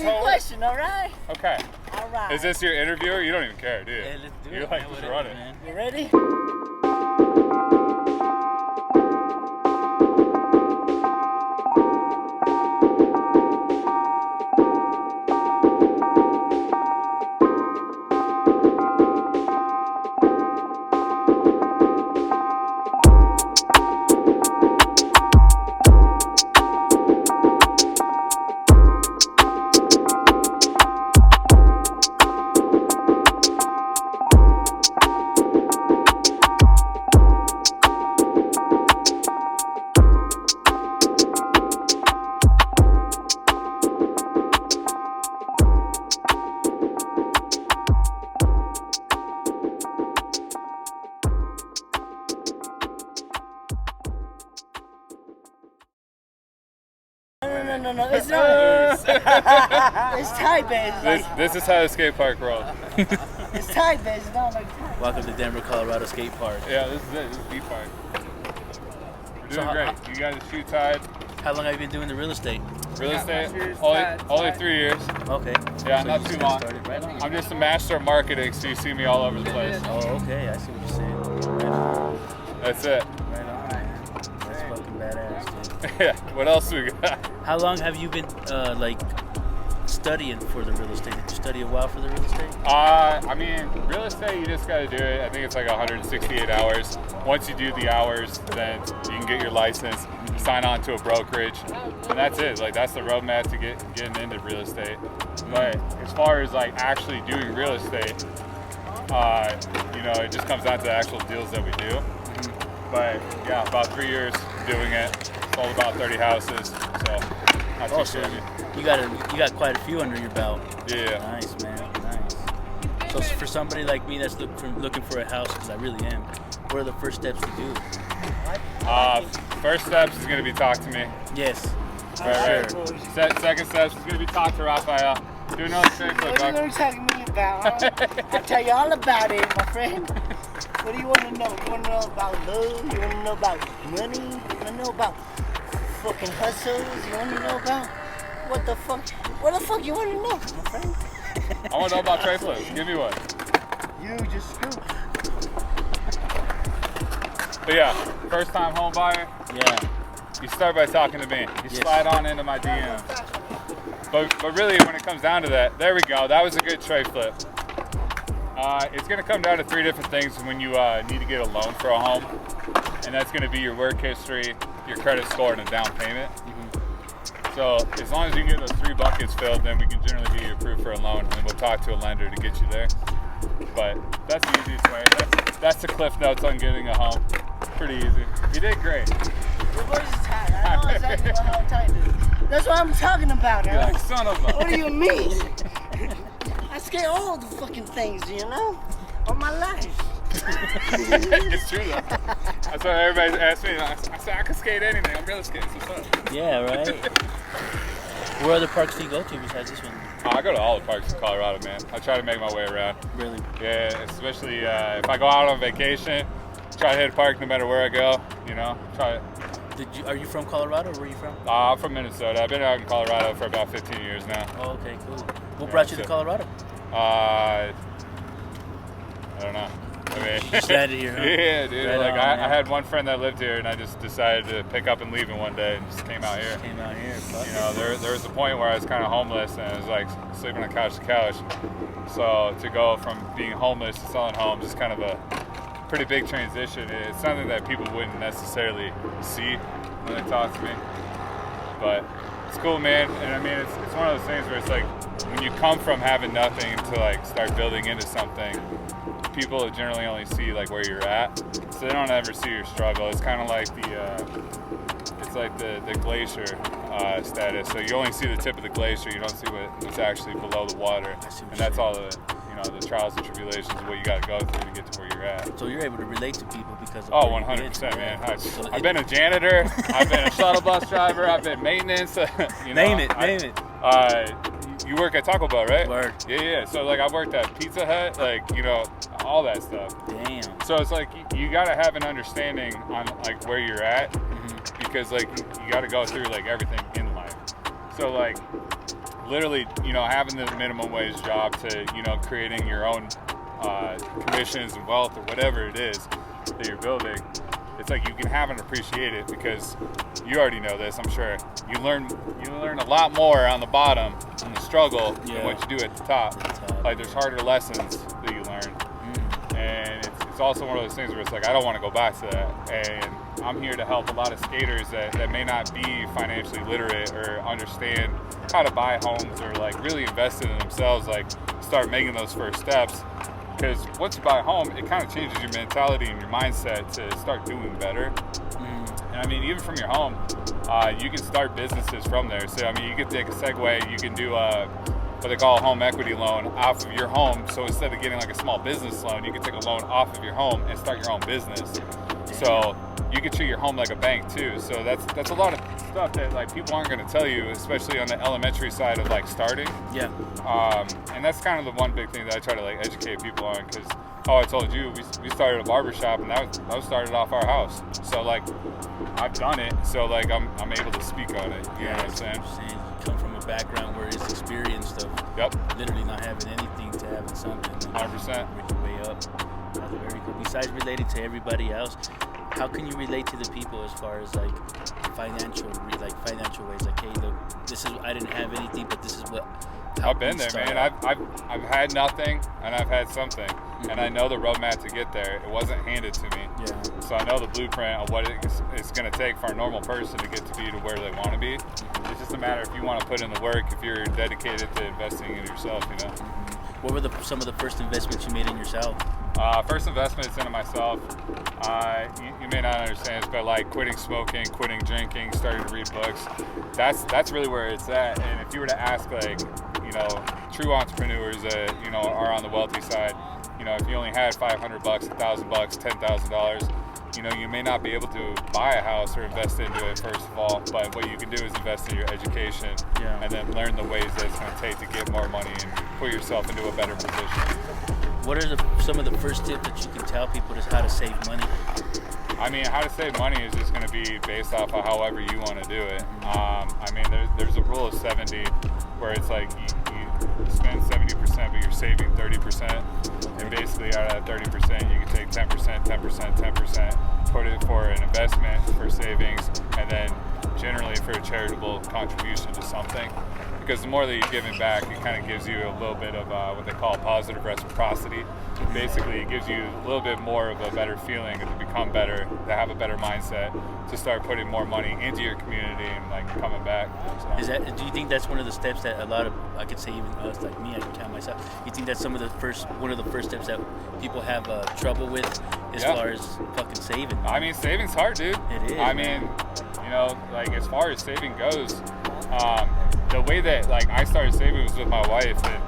Good question, all right? Okay. All right. Is this your interviewer? You don't even care, do you? Yeah, let's do you it. like Man, just whatever, run it. man. You ready? No, it's not. It's tight, baby. This is how the skate park rolls. It's tight, baby. It's not like tight. Welcome to Denver, Colorado Skate Park. Yeah, this is it. This is B-Park. We're doing So great. You guys are shoe tied. How long have you been doing the real estate? Real estate? Only 3 years. Okay. Yeah, So not you too just long. started right on. I'm just a master of marketing, so you see me all over the place. Oh, okay. I see what you're saying. Right on. That's it. Right on, man. That's fucking badass, dude. Yeah. What else we got? How long have you been studying for the real estate? Did you study a while for the real estate? I mean, real estate, you just got to do it. I think it's like 168 hours. Once you do the hours, then you can get your license, sign on to a brokerage, and that's it. Like, that's the roadmap to getting into real estate. But as far as like actually doing real estate, you know, it just comes down to the actual deals that we do. But yeah, about 3 years doing it. Sold about 30 houses, so not too So shabby. you got quite a few under your belt. Yeah. Nice, man. Nice. So for somebody like me that's looking for a house, because I really am, what are the first steps to do? First steps is going to be talk to me. Yes. Right. Second steps is going to be talk to Raphael. Do another thing for What are you going to talk to me about? Huh? I'll tell you all about it, my friend. What do you want to know? You want to know about love? You want to know about money? You want to know about fucking hustles? You want to know about what the fuck? What the fuck you want to know, my friend? I want to know about tray flips. Give me one. You just scoop. But yeah, first time home buyer, Yeah. you start by talking to me. You Yes. slide on into my DM. But really, when it comes down to that, there we go. That was a good tray flip. It's going to come down to 3 different things when you need to get a loan for a home. And that's going to be your work history, your credit score, and a down payment. So as long as you can get those 3 buckets filled, then we can generally get you approved for a loan, and we'll talk to a lender to get you there. But that's the easiest way. That's the cliff notes on getting a home. Pretty easy. You did great. Your voice is tight. I know exactly how tight it is. That's what I'm talking about, You're huh? like, son of a... What do you mean? I skate all the fucking things, you know? All my life. It's true though. That's why everybody asks me. I say I can skate anything. I'm real skating. What's up? Yeah, right. Where other parks do you go to besides this one? I go to all the parks in Colorado, man. I try to make my way around. Really? Yeah, especially if I go out on vacation, try to hit a park no matter where I go. You know, try. Are you from Colorado? Or where are you from? I'm from Minnesota. I've been out in Colorado for about 15 years now. Oh, okay, cool. What brought you to Colorado? I don't know. I mean, Just landed here, huh? Yeah, dude. Right like on, I man. had one friend that lived here, and I just decided to pick up and leave in one day, and just came out here. Came out here. Fuck You know, there was a point where I was kind of homeless, and I was like sleeping on couch to couch. So to go from being homeless to selling homes is kind of a pretty big transition. It's something that people wouldn't necessarily see when they talk to me, but it's cool, man. And I mean, it's one of those things where it's like when you come from having nothing to like start building into something, people generally only see like where you're at, so they don't ever see your struggle. It's kind of like the glacier status. So you only see the tip of the glacier. You don't see what's actually below the water, and that's all the the trials and tribulations of what you got to go through to get to where you're at. So you're able to relate to people because of 100%, man. I've been a janitor. I've been a shuttle bus driver. I've been maintenance. Name it. You work at Taco Bell, right? Word. Yeah. So like I've worked at Pizza Hut, like all that stuff. Damn. So it's like you got to have an understanding on like where you're at, because like you got to go through like everything in life. So like literally, having the minimum wage job to, creating your own commissions and wealth or whatever it is that you're building, it's like you can have and appreciate it because you already know this, I'm sure. You learn a lot more on the bottom in the struggle than what you do at the top. Like there's harder lessons that you learn. And it's also one of those things where it's like, I don't want to go back to that. And I'm here to help a lot of skaters that may not be financially literate or understand how to buy homes or like really invest in themselves, like start making those first steps. Because once you buy a home, it kind of changes your mentality and your mindset to start doing better. And I mean, even from your home, you can start businesses from there. So I mean, you can take a segue, you can do what they call a home equity loan off of your home. So instead of getting like a small business loan, you can take a loan off of your home and start your own business. So you can treat your home like a bank too. So that's a lot of stuff that like people aren't going to tell you, especially on the elementary side of like starting. And that's kind of the one big thing that I try to like educate people on, because I told you we started a barbershop and that was started off our house. So like I've done it, so like I'm able to speak on it. You know what I'm saying? You come from a background where it's experienced of literally not having anything to having something. 100%. Work your way up. That's very cool. Besides relating to everybody else, how can you relate to the people as far as like financial ways? Like, hey, look, I didn't have anything, but this is what. I've been there, man. I've had nothing and I've had something, and I know the roadmap to get there. It wasn't handed to me, so I know the blueprint of what it's going to take for a normal person to get to be to where they want to be. It's just a matter if you want to put in the work, if you're dedicated to investing in yourself, What were some of the first investments you made in yourself? First investment is into myself. You may not understand this, but like quitting smoking, quitting drinking, starting to read books. That's really where it's at. And if you were to ask like, true entrepreneurs that, are on the wealthy side, if you only had $500, $1,000, $10,000, you may not be able to buy a house or invest into it first of all, but what you can do is invest in your education and then learn the ways that it's going to take to get more money and put yourself into a better position. What are some of the first tips that you can tell people is how to save money? I mean, how to save money is just going to be based off of however you want to do it. I mean, there's a rule of 70 where it's like you spend 70%, but you're saving 30%. And basically out of that 30%, you can take 10%, 10%, 10%, put it for an investment, for savings, and then generally for a charitable contribution to something. Because the more that you're giving back, it kind of gives you a little bit of what they call positive reciprocity. Basically, it gives you a little bit more of a better feeling to become better, to have a better mindset, to start putting more money into your community and like coming back. So. Do you think that's one of the steps that a lot of, I could say even us, like me, I can count myself. You think that's one of the first steps that people have trouble with as far as fucking saving? I mean, saving's hard, dude. It is. I mean, like as far as saving goes, the way that like I started saving was with my wife, and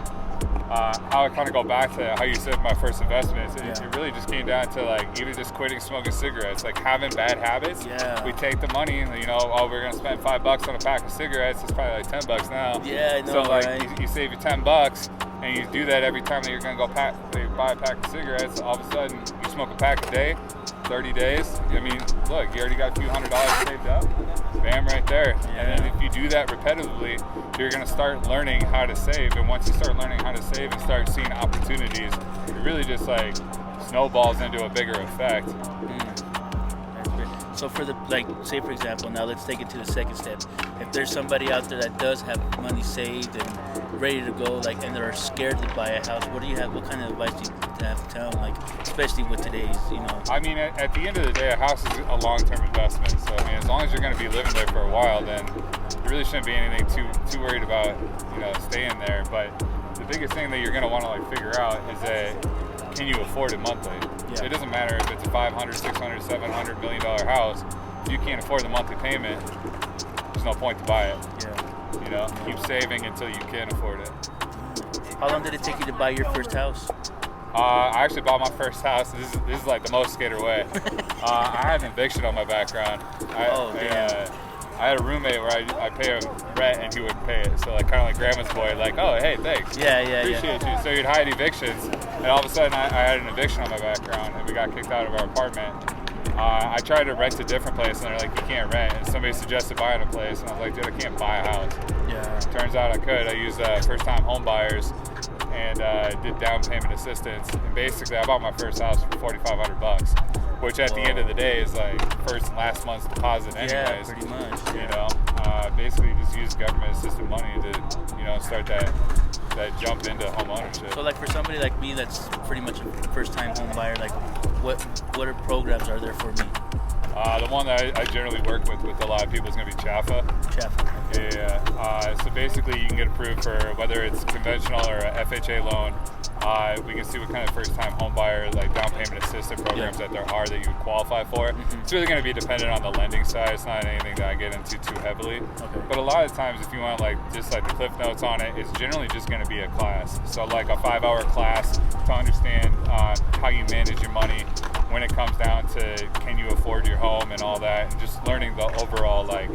how I kind of go back to how you said my first investments. It really just came down to like even just quitting smoking cigarettes, like having bad habits. We take the money, and we're gonna spend $5 on a pack of cigarettes. It's probably like $10 now. Yeah, I know. So like right? you save your $10, and you do that every time that you're gonna go buy a pack of cigarettes. All of a sudden, you smoke a pack a day, 30 days. I mean, look, you already got a few $100s saved up. Bam, right there. And then if you do that repetitively, you're going to start learning how to save. And once you start learning how to save and start seeing opportunities, it really just like snowballs into a bigger effect. That's great. So for say for example, now let's take it to the second step. If there's somebody out there that does have money saved and ready to go, and they're scared to buy a house, what kind of advice do you have to tell them, especially with today's, I mean, at the end of the day, a house is a long-term investment. So, I mean, as long as you're going to be living there for a while, then you really shouldn't be anything too worried about, staying there. But the biggest thing that you're going to want to figure out is that can you afford it monthly? It doesn't matter if it's a $500, $600, $700 million house. If you can't afford the monthly payment, there's no point to buy it. Keep saving until you can afford it. How long did it take you to buy your first house? I actually bought my first house. This is like the most skater way. I had an eviction on my background. I had a roommate where I pay him rent and he wouldn't pay it. So kind of like grandma's boy, oh, hey, thanks. Appreciate you. So you'd hide evictions, and all of a sudden I had an eviction on my background, and we got kicked out of our apartment. I tried to rent a different place, and they're like, you can't rent. And somebody suggested buying a place, and I was like, dude, I can't buy a house. Yeah. Turns out I could. I used first-time home buyers and did down payment assistance. And basically, I bought my first house for $4,500, which at the end of the day is like first and last month's deposit anyways. Yeah, pretty much. You know, basically just use government-assisted money to, you know, start that jump into home ownership. So like for somebody like me that's pretty much a first-time home buyer, like what are programs are there for me? The one that I generally work with a lot of people is going to be CHAFA. CHAFA. Yeah. So basically, you can get approved for whether it's conventional or a FHA loan. We can see what kind of first-time home buyer, like down payment assistance programs that there are that you would qualify for. It's really going to be dependent on the lending side. It's not anything that I get into too heavily. Okay. But a lot of times, if you want like just like the cliff notes on it, it's generally just going to be a class. So like a 5-hour class to understand how you manage your money when it comes down to can you afford your home and all that, and just learning the overall like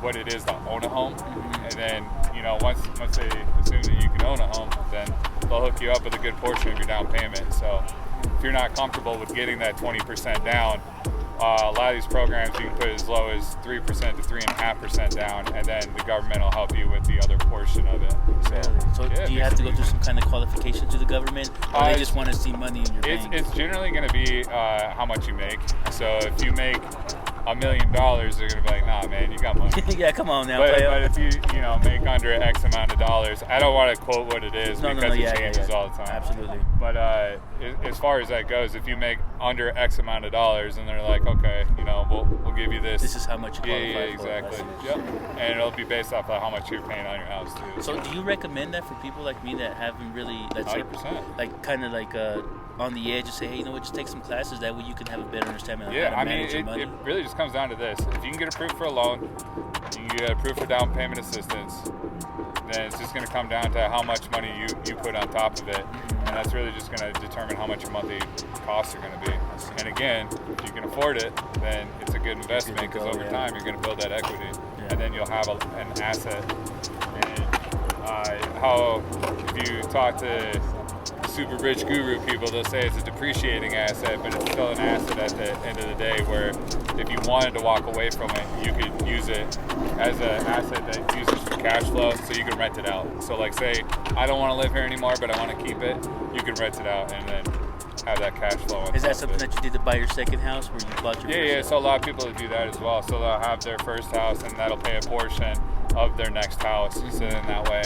what it is to own a home. And then, you know, once they assume that you can own a home, then they'll hook you up with a good portion of your down payment. So if you're not comfortable with getting that 20% down, a lot of these programs you can put as low as 3% to 3.5% down, and then the government will help you with the other portion of it. So yeah, do you have to go through some kind of qualification to the government, or they just want to see money in your bank? It's generally going to be how much you make. So if you make $1 million, they're gonna be like, nah, man, you got money. Yeah, come on now. But if you know make under X amount of dollars, I don't want to quote what it is because it changes all the time. Absolutely. But as far as that goes, if you make under X amount of dollars, and they're like, okay, you know, we'll give you this. This is how much you qualify Yeah, exactly. for. Yep. And it'll be based off of how much you're paying on your house too. So do you recommend that for people like me that haven't really, let's say, 100%. like kind of like on the edge, and say, hey, you know what, just take some classes, that way you can have a better understanding of how to manage your money? It really just comes down to this. If you can get approved for a loan, you can get approved for down payment assistance, then it's just going to come down to how much money you put on top of it. And that's really just going to determine how much your monthly costs are going to be. And again, if you can afford it, then it's a good investment, because over time you're going to build that equity. And then you'll have an asset. And if you talk to super rich guru people, they'll say it's a depreciating asset, but it's still an asset at the end of the day, where if you wanted to walk away from it, you could use it as an asset that uses for cash flow, so you can rent it out. So like say, I don't want to live here anymore, but I want to keep it, you can rent it out and then have that cash flow. Is that something that you did to buy your second house, where you bought your first house? So a lot of people do that as well. So they'll have their first house, and that'll pay a portion of their next house. So then that way,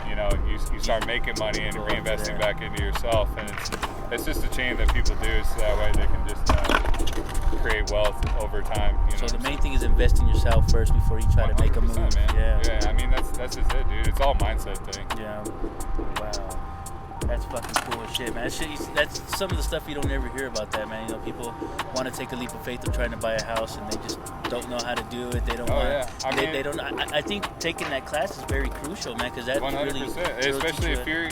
you know, you start making money and reinvesting back into yourself, and it's just a chain that people do, so that way they can just create wealth over time. You know? So the main thing is invest in yourself first before you try to make a move. Man. Yeah. I mean that's just it, dude. It's all mindset thing. Yeah. Wow. That's fucking cool as shit, man. That's some of the stuff you don't ever hear about that, man. You know, people want to take a leap of faith of trying to buy a house, and they just don't know how to do it. They don't they don't. I think taking that class is very crucial, man, because that's 100%. Really, especially if you're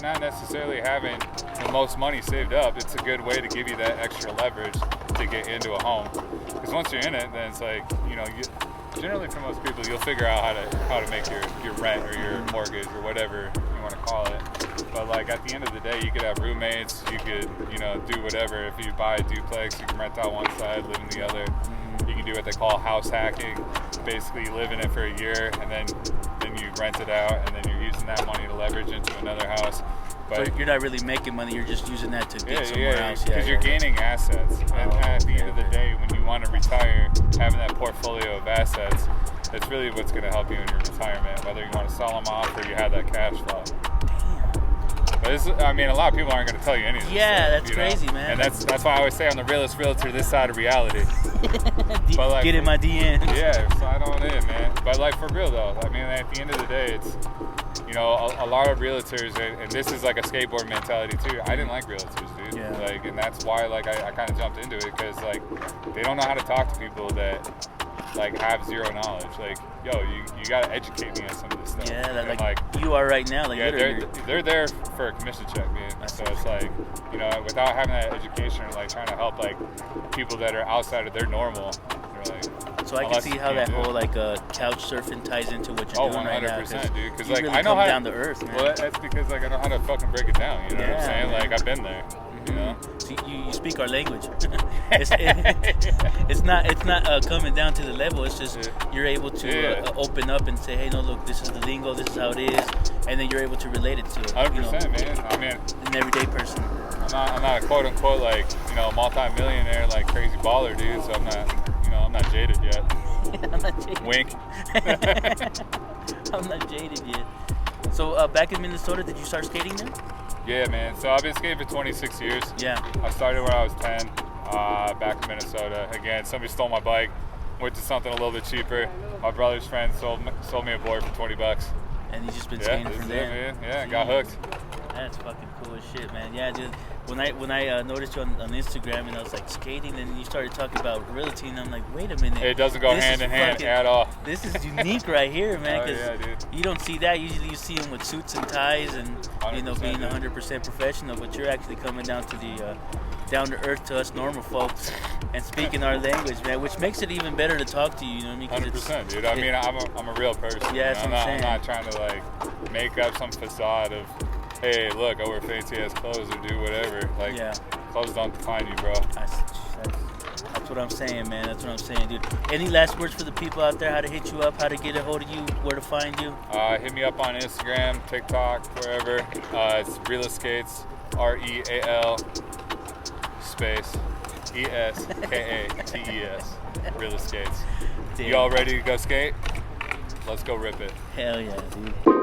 not necessarily having the most money saved up. It's a good way to give you that extra leverage to get into a home. Because once you're in it, then it's like, you know, generally for most people, you'll figure out how to make your rent or your mortgage or whatever you want to call it. But like at the end of the day, you could have roommates, you could, you know, do whatever. If you buy a duplex, you can rent out one side, live in the other. You can do what they call house hacking. Basically, you live in it for a year, and then you rent it out, and then you're using that money to leverage into another house. But so you're not really making money, you're just using that to get somewhere else. Because you're gaining assets. And at the end of the day, when you want to retire, having that portfolio of assets, that's really what's going to help you in your retirement, whether you want to sell them off or you have that cash flow. But a lot of people aren't going to tell you anything. Yeah, that's crazy, man. And that's why I always say I'm the realest realtor this side of reality. But like, get in my DMs. Yeah, slide on in, man. But like for real though, I mean, at the end of the day, it's, you know, a lot of realtors, and this is like a skateboard mentality too. I didn't like realtors, dude. Yeah. Like, and that's why like I kind of jumped into it, because like they don't know how to talk to people that like have zero knowledge. Like, yo, you gotta educate me on some of this stuff. Yeah, and like you are right now. Like, they're there for a commission check, man. So it's like, you know, without having that education, or like trying to help like people that are outside of their normal, they're like. So I can see how that whole like couch surfing ties into what you're doing right now. 100%, dude. Because like really I know how down to earth, man. Well, that's because like I know how to fucking break it down. You know what I'm saying? Like I've been there. You know. So you speak our language. it's not coming down to the level. It's just you're able to open up and say, hey, no, look, this is the lingo, this is how it is, and then you're able to relate it to 100%, man. I mean, an everyday person. I'm not a quote unquote like multi-millionaire like crazy baller dude. So I'm not jaded yet. I'm not jaded. Wink. I'm not jaded yet. So back in Minnesota, did you start skating then? Yeah, man. So I've been skating for 26 years. Yeah. I started when I was 10, back in Minnesota. Again, somebody stole my bike, went to something a little bit cheaper. My brother's friend sold me a board for $20. And you just been skating from there? Yeah, got hooked. That's fucking cool as shit, man. Yeah, dude. When I noticed you on Instagram and I was like skating, and you started talking about realty, and I'm like, wait a minute. It doesn't go hand in hand at all. This is unique right here, man. Because dude. you don't see that. Usually you see them with suits and ties and being 100% professional, but you're actually coming down to the down to earth to us normal folks and speaking our language, man, which makes it even better to talk to you. You know what I mean? 100%, dude. I mean, I'm a real person. Yeah, that's what I'm saying. I'm not trying to like make up some facade of, hey, look, I wear fancy ass clothes or do whatever. Like, clothes don't define you, bro. That's what I'm saying, man. That's what I'm saying, dude. Any last words for the people out there? How to hit you up? How to get a hold of you? Where to find you? Hit me up on Instagram, TikTok, wherever. It's Real Eskates, REAL space ESKATES. Real Eskates. You all ready to go skate? Let's go rip it. Hell yeah, dude.